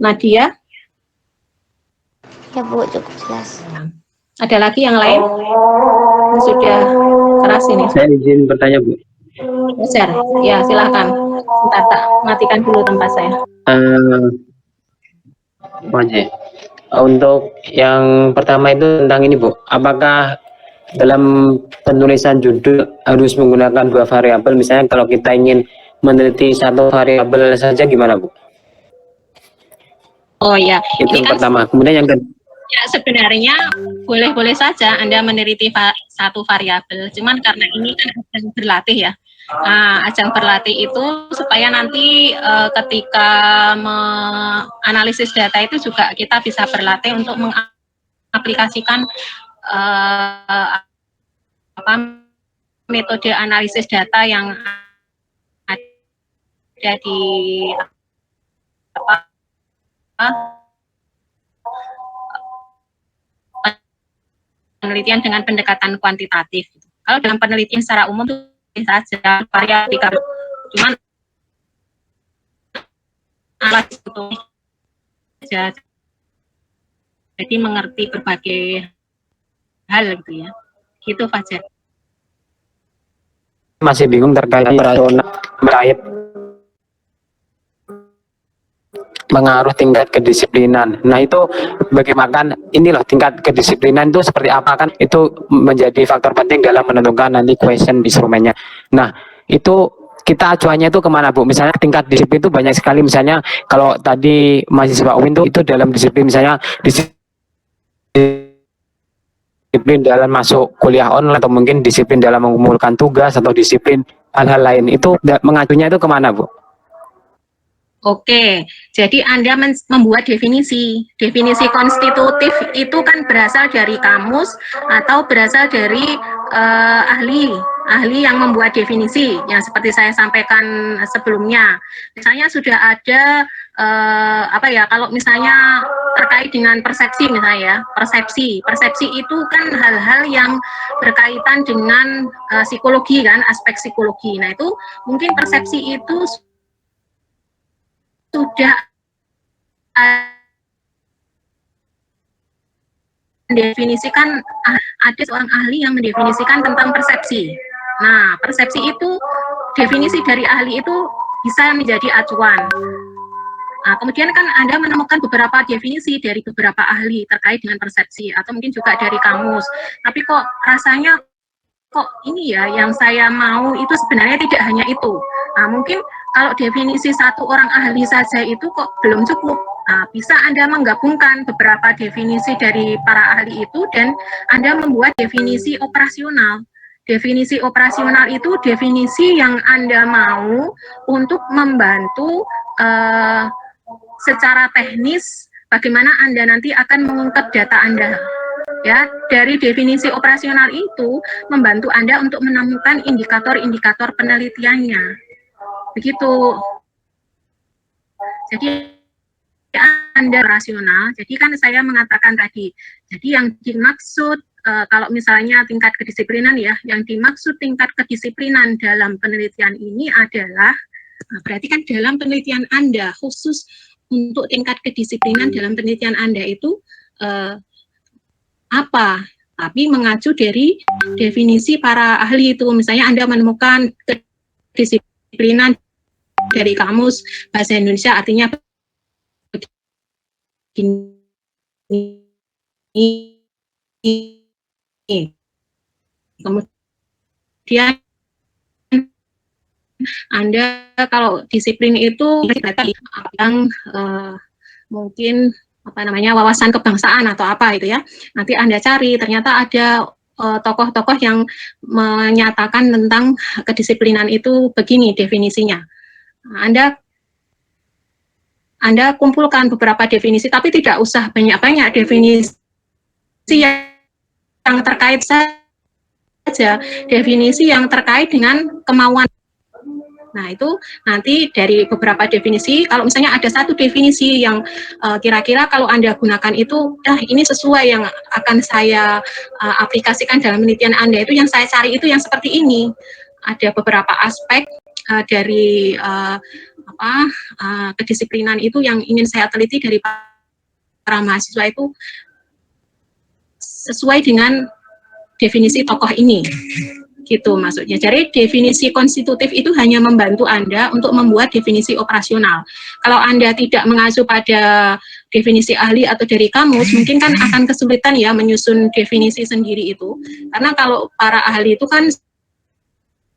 Nadia? Ya Bu, cukup jelas. Ada lagi yang lain? Sudah keras ini. Saya izin bertanya Bu. Share. Ya, silakan. Bentar, tak matikan dulu tempat saya. Untuk yang pertama itu tentang ini Bu, apakah dalam penulisan judul harus menggunakan 2 variabel. Misalnya kalau kita ingin meneliti 1 variabel saja gimana Bu? Oh ya, Itu ini yang kan pertama. Kemudian yang kedua, ya, sebenarnya boleh-boleh saja Anda meneliti satu variabel, cuman karena ini kan ajang berlatih ya. Nah, ajang berlatih itu supaya nanti ketika menganalisis data itu juga kita bisa berlatih untuk mengaplikasikan apa metode analisis data yang ada di penelitian dengan pendekatan kuantitatif. Kalau dalam penelitian secara umum itu bisa saja variabel, cuman alat itu saja. Jadi mengerti berbagai hal gitu ya. Gitu Fajar. masih bingung terkait operasional terkait mengaruh tingkat kedisiplinan. Nah itu bagaimana ini loh tingkat kedisiplinan itu seperti apa kan itu menjadi faktor penting dalam menentukan nanti question instrumennya. Nah itu kita acuannya itu kemana Bu? Misalnya tingkat disiplin itu banyak sekali. Misalnya kalau tadi mahasiswa UIN itu dalam disiplin misalnya disiplin dalam masuk kuliah online atau mungkin disiplin dalam mengumpulkan tugas atau disiplin hal-hal lain itu mengacunya itu kemana Bu? Oke, jadi Anda membuat definisi. Definisi konstitutif itu kan berasal dari kamus atau berasal dari ahli yang membuat definisi, yang seperti saya sampaikan sebelumnya. Misalnya sudah ada kalau misalnya terkait dengan persepsi misalnya, persepsi itu kan hal-hal yang berkaitan dengan psikologi kan, aspek psikologi. Nah itu mungkin persepsi itu sudah mendefinisikan, ada seorang ahli yang mendefinisikan tentang persepsi. Nah, persepsi itu, definisi dari ahli itu bisa menjadi acuan. Nah, kemudian kan Anda menemukan beberapa definisi dari beberapa ahli terkait dengan persepsi, atau mungkin juga dari kamus. Tapi kok rasanya, kok ini ya yang saya mau itu sebenarnya tidak hanya itu. Nah, mungkin kalau definisi satu orang ahli saja itu kok belum cukup. Nah, bisa Anda menggabungkan beberapa definisi dari para ahli itu dan Anda membuat definisi operasional. Definisi operasional itu definisi yang Anda mau untuk membantu secara teknis bagaimana Anda nanti akan mengungkap data Anda. Ya, dari definisi operasional itu membantu Anda untuk menemukan indikator-indikator penelitiannya. Begitu. Jadi Anda rasional. Jadi kan saya mengatakan tadi. Jadi yang dimaksud kalau misalnya tingkat kedisiplinan ya, yang dimaksud tingkat kedisiplinan dalam penelitian ini adalah berarti kan dalam penelitian Anda khusus untuk tingkat kedisiplinan dalam penelitian Anda itu apa? Tapi mengacu dari definisi para ahli itu. Misalnya Anda menemukan kedisiplinan dari kamus bahasa Indonesia artinya kemudian Anda kalau disiplin itu yang mungkin wawasan kebangsaan atau apa itu ya. Nanti Anda cari ternyata ada tokoh-tokoh yang menyatakan tentang kedisiplinan itu begini definisinya. Anda kumpulkan beberapa definisi, tapi tidak usah banyak-banyak definisi yang terkait saja, definisi yang terkait dengan kemauan. Nah, itu nanti dari beberapa definisi, kalau misalnya ada satu definisi yang kira-kira kalau Anda gunakan itu, ini sesuai yang akan saya aplikasikan dalam penelitian Anda, itu yang saya cari itu yang seperti ini. Ada beberapa aspek dari kedisiplinan itu yang ingin saya teliti dari para mahasiswa itu sesuai dengan definisi tokoh ini. Gitu maksudnya. Jadi definisi konstitutif itu hanya membantu Anda untuk membuat definisi operasional. Kalau Anda tidak mengacu pada definisi ahli atau dari kamus, mungkin kan akan kesulitan ya menyusun definisi sendiri itu. Karena kalau para ahli itu kan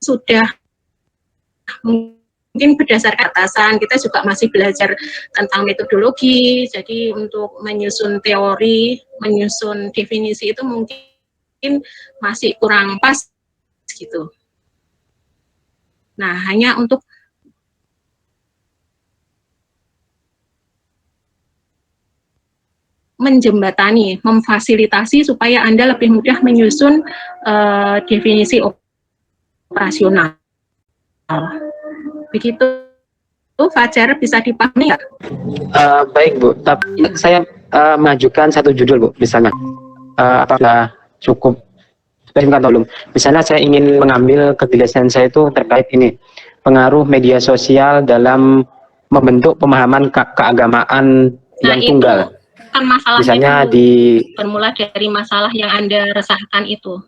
sudah mungkin berdasarkan atasan, kita juga masih belajar tentang metodologi, jadi untuk menyusun teori, menyusun definisi itu mungkin masih kurang pas gitu. Nah, hanya untuk menjembatani, memfasilitasi supaya Anda lebih mudah menyusun definisi operasional. Begitu, Fajar, bisa dipahami nggak? Baik Bu, tapi saya mengajukan satu judul Bu, misalnya apakah cukup spesifik atau belum? Misalnya saya ingin mengambil kejelasan saya itu terkait ini, pengaruh media sosial dalam membentuk pemahaman keagamaan yang tunggal. Kan masalahnya misalnya bermula dari masalah yang Anda resahkan itu.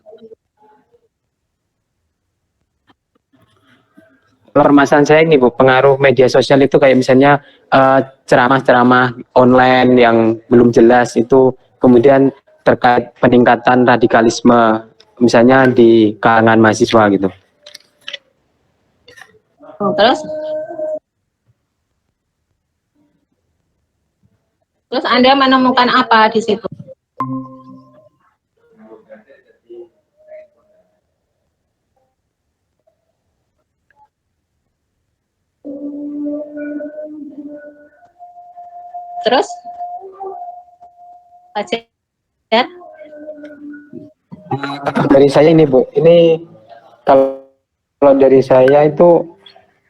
Permasalahan saya ini Bu, pengaruh media sosial itu kayak misalnya ceramah-ceramah online yang belum jelas itu, kemudian terkait peningkatan radikalisme misalnya di kalangan mahasiswa gitu. Terus Anda menemukan apa di situ? Terus, Fajar? Dari saya ini Bu, ini kalau dari saya itu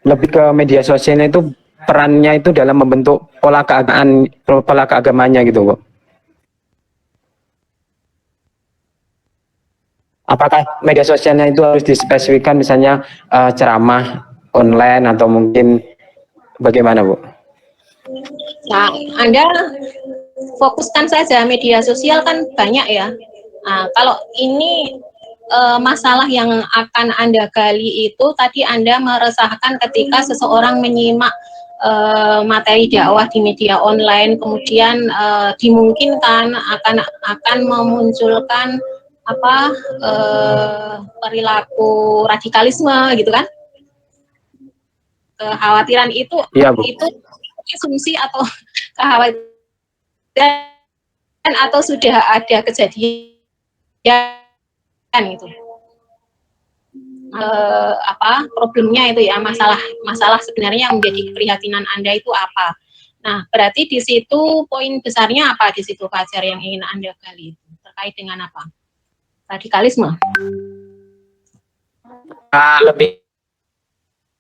lebih ke media sosialnya itu perannya itu dalam membentuk pola keagamannya gitu Bu. Apakah media sosialnya itu harus dispesifikkan misalnya ceramah online atau mungkin bagaimana Bu? Nah, Anda fokuskan saja media sosial kan banyak ya. Nah, kalau ini masalah yang akan Anda gali itu tadi Anda meresahkan ketika seseorang menyimak materi dakwah di media online, kemudian dimungkinkan akan memunculkan perilaku radikalisme gitu kan? Kekhawatiran itu Iya, Bu. Itu asumsi atau kekhawatiran atau sudah ada kejadian itu problemnya itu ya, masalah sebenarnya yang menjadi keprihatinan Anda itu apa. Nah, berarti di situ poin besarnya apa di situ Fajar yang ingin Anda gali terkait dengan apa? Radikalisme. Lebih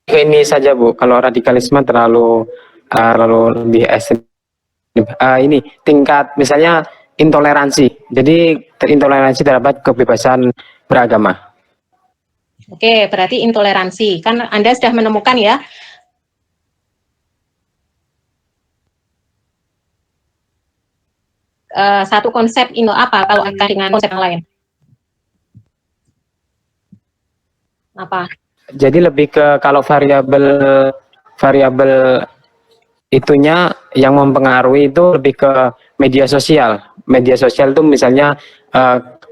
ke ini saja Bu, kalau radikalisme terlalu lebih ekstrim. Ini tingkat misalnya intoleransi, jadi intoleransi terhadap kebebasan beragama. Oke, berarti intoleransi, kan Anda sudah menemukan ya satu konsep ini apa kalau akan dengan konsep yang lain? Apa? Jadi lebih ke kalau variabel itunya yang mempengaruhi itu lebih ke media sosial. Media sosial itu misalnya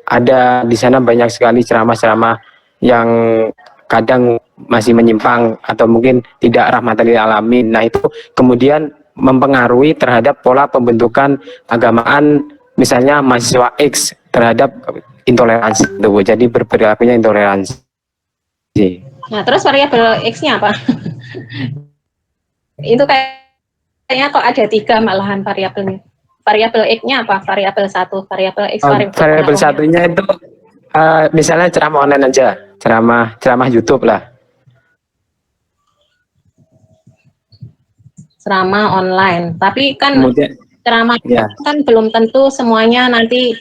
ada di sana banyak sekali ceramah-ceramah yang kadang masih menyimpang atau mungkin tidak rahmatan lil alamin. Nah, itu kemudian mempengaruhi terhadap pola pembentukan agamaan misalnya mahasiswa X terhadap intoleransi itu. Jadi berperilakunya intoleransi. Nah, terus variabel X-nya apa? Itu kayaknya kok ada 3 malahan variabelnya. Variabel X-nya apa? Variabel 1, variabel X, variabel satunya itu misalnya ceramah online aja, ceramah YouTube lah. Ceramah online, tapi kan kemudian, ceramah ya. kan belum tentu semuanya nanti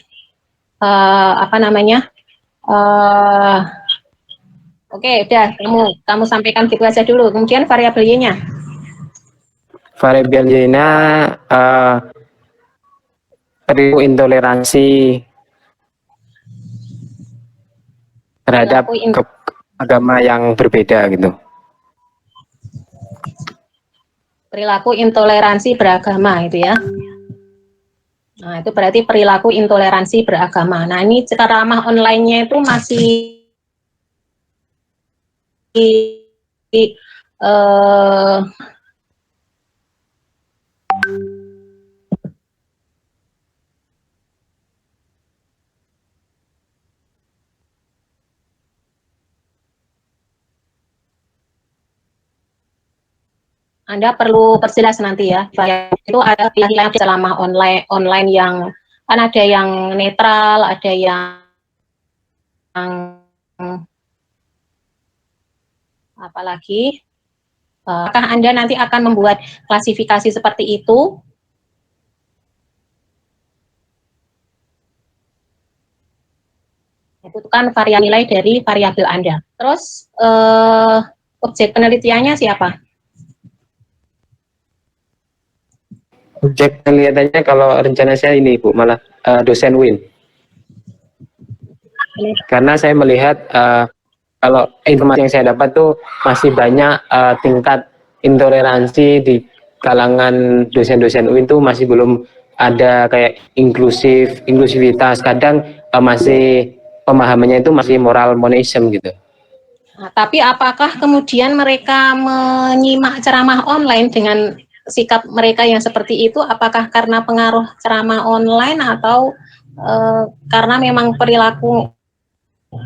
Oke, udah kamu sampaikan gitu aja dulu. Kemudian variabel Y-nya. Variabel Y-nya perilaku intoleransi terhadap agama yang berbeda gitu. Perilaku intoleransi beragama itu ya. Nah, itu berarti perilaku intoleransi beragama. Nah, ini ceramah online-nya itu masih eh, Anda perlu perjelas nanti ya. Itu ada pilihan ceramah online yang kan ada yang netral, ada yang apalagi apakah Anda nanti akan membuat klasifikasi seperti itu? Itu kan variabel nilai dari variabel Anda. Terus objek penelitiannya siapa? Objek penelitiannya kalau rencana saya ini Bu, malah dosen Win. Karena saya melihat kalau informasi yang saya dapat tuh masih banyak tingkat intoleransi di kalangan dosen-dosen UIN tuh masih belum ada kayak inklusivitas. Kadang masih pemahamannya itu masih moral monism gitu. Nah, tapi apakah kemudian mereka menyimak ceramah online dengan sikap mereka yang seperti itu? Apakah karena pengaruh ceramah online atau karena memang perilaku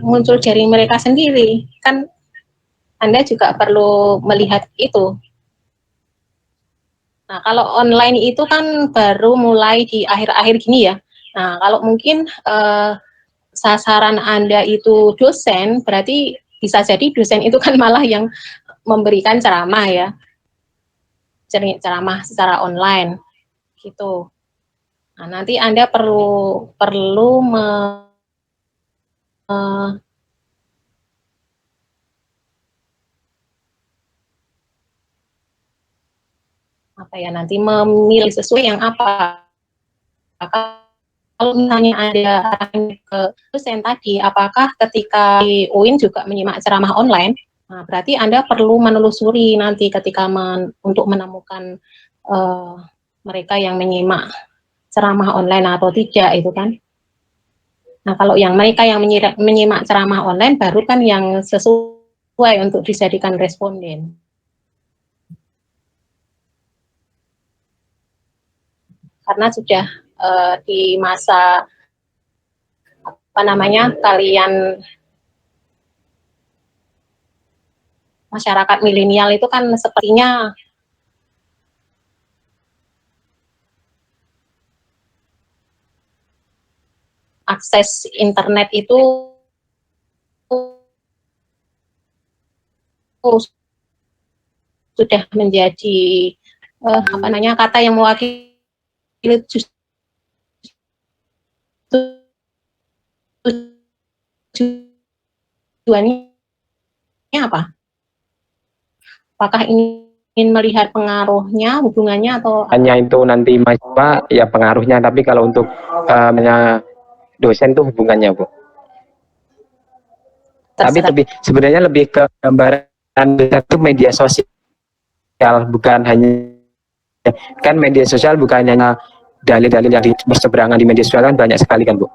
muncul dari mereka sendiri? Kan Anda juga perlu melihat itu. Nah, kalau online itu kan baru mulai di akhir-akhir gini ya. Nah, kalau mungkin sasaran Anda itu dosen, berarti bisa jadi dosen itu kan malah yang memberikan ceramah ya, ceramah secara online gitu. Nah, nanti Anda perlu apa ya, nanti memilih sesuai yang apa. Kalau misalnya ada ke dosen tadi, apakah ketika di UIN juga menyimak ceramah online? Nah, berarti Anda perlu menelusuri nanti ketika untuk menemukan mereka yang menyimak ceramah online atau tidak itu kan. Nah, kalau yang mereka yang menyimak ceramah online baru kan yang sesuai untuk dijadikan responden. Karena sudah di masa apa namanya, kalian masyarakat milenial itu kan sepertinya akses internet itu sudah menjadi apa namanya, kata yang mewakili tujuannya apa? Apakah ingin melihat pengaruhnya, hubungannya, atau Hanya itu nanti mahasiswa ya pengaruhnya, tapi kalau untuk dosen tuh hubungannya Bu. Tapi sebenarnya lebih ke gambaran itu media sosial, bukan hanya kan media sosial bukan hanya dalil-dalil yang berseberangan di media sosial kan banyak sekali kan Bu.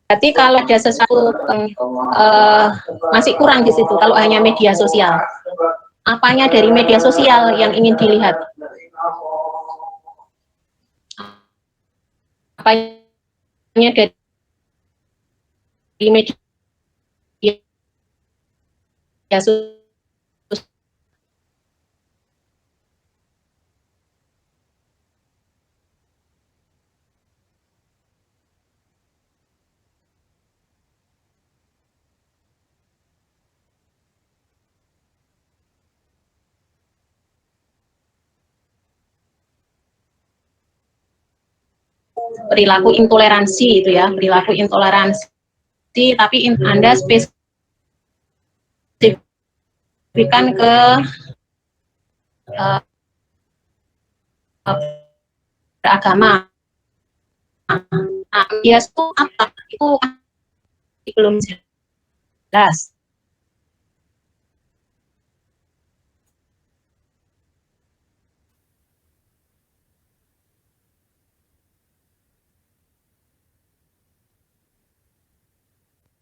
Berarti kalau ada sesuatu masih kurang di situ, kalau hanya media sosial. Apanya dari media sosial yang ingin dilihat? Apanya dari media sosial? Perilaku intoleransi itu ya, perilaku intoleransi, tapi Anda spesifikkan ke beragama. Nah, bias itu apa? Itu belum jelas.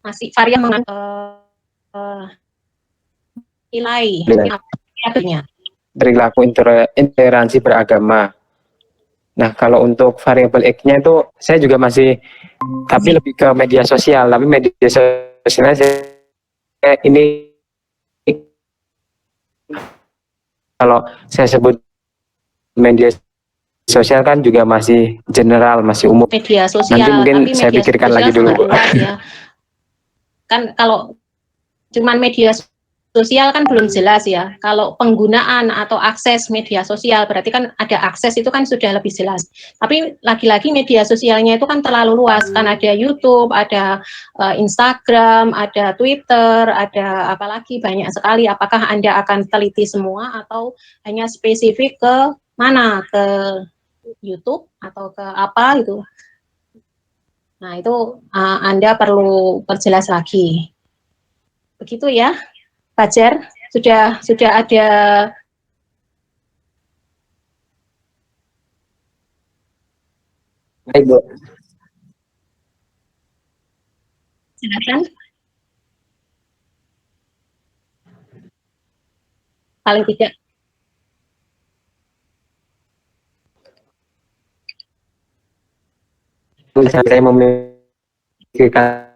masih variabel nilai variabelnya. Perilaku intoleransi beragama. Nah, kalau untuk variabel X-nya itu saya juga masih, tapi lebih ke media sosial. Tapi media sosialnya saya ini, kalau saya sebut media sosial kan juga masih general, masih umum. Media sosial, Nanti mungkin tapi saya media pikirkan sosial lagi dulu, sangat Bu. luas ya. Kan kalau cuman media sosial kan belum jelas ya. Kalau penggunaan atau akses media sosial berarti kan ada akses, itu kan sudah lebih jelas. Tapi lagi-lagi media sosialnya itu kan terlalu luas. Kan ada YouTube, ada Instagram, ada Twitter, ada apalagi banyak sekali. Apakah Anda akan teliti semua atau hanya spesifik ke mana? Ke YouTube atau ke apa gitu. Nah, itu Anda perlu perjelas lagi. Begitu ya. Fajar, sudah ada. Baik, Bu. Silakan. Paling tidak Saya memikirkan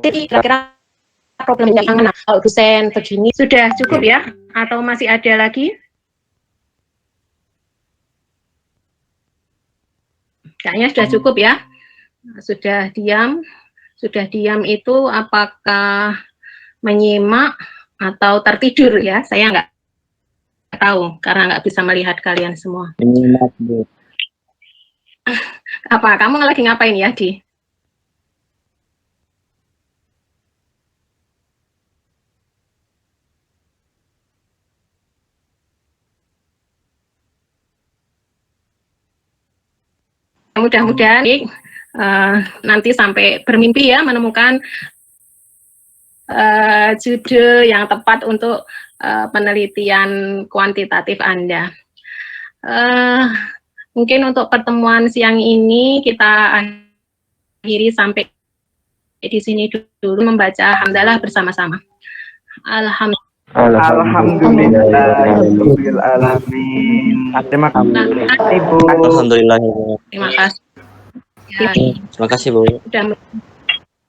kira-kira problemnya yang mana? Kalau dosen begini sudah cukup ya? Atau masih ada lagi? Kayaknya sudah cukup ya. Sudah diam. Sudah diam itu apakah menyimak atau tertidur ya? Saya nggak tahu karena nggak bisa melihat kalian semua. Menyimak, Bu. Apa? Kamu lagi ngapain ya, Di? Mudah-mudahan nanti sampai bermimpi ya menemukan judul yang tepat untuk penelitian kuantitatif Anda. Mungkin untuk pertemuan siang ini kita akhiri sampai di sini dulu, membaca hamdalah bersama-sama. Alhamdulillahirobbilalamin. Terima kasih, Bu. Alhamdulillah. Terima kasih. Ya, Terima kasih, Bu. sudah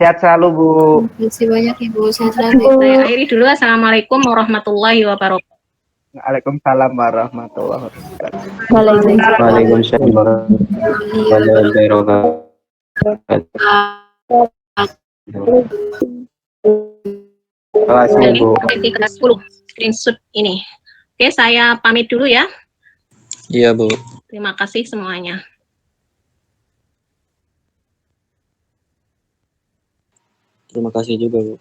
Sehat selalu, Bu. Terima kasih banyak Ibu. Sehat selalu. saya akhiri dulu. Assalamualaikum warahmatullahi wabarakatuh. Waalaikumsalam warahmatullahi wabarakatuh. Waalaikumsalam warahmatullahi wabarakatuh. Terima kasih, Bu. Sampai 310 screenshot ini. Oke, saya pamit dulu ya. Iya, Bu. Terima kasih semuanya. Terima kasih juga, Bu.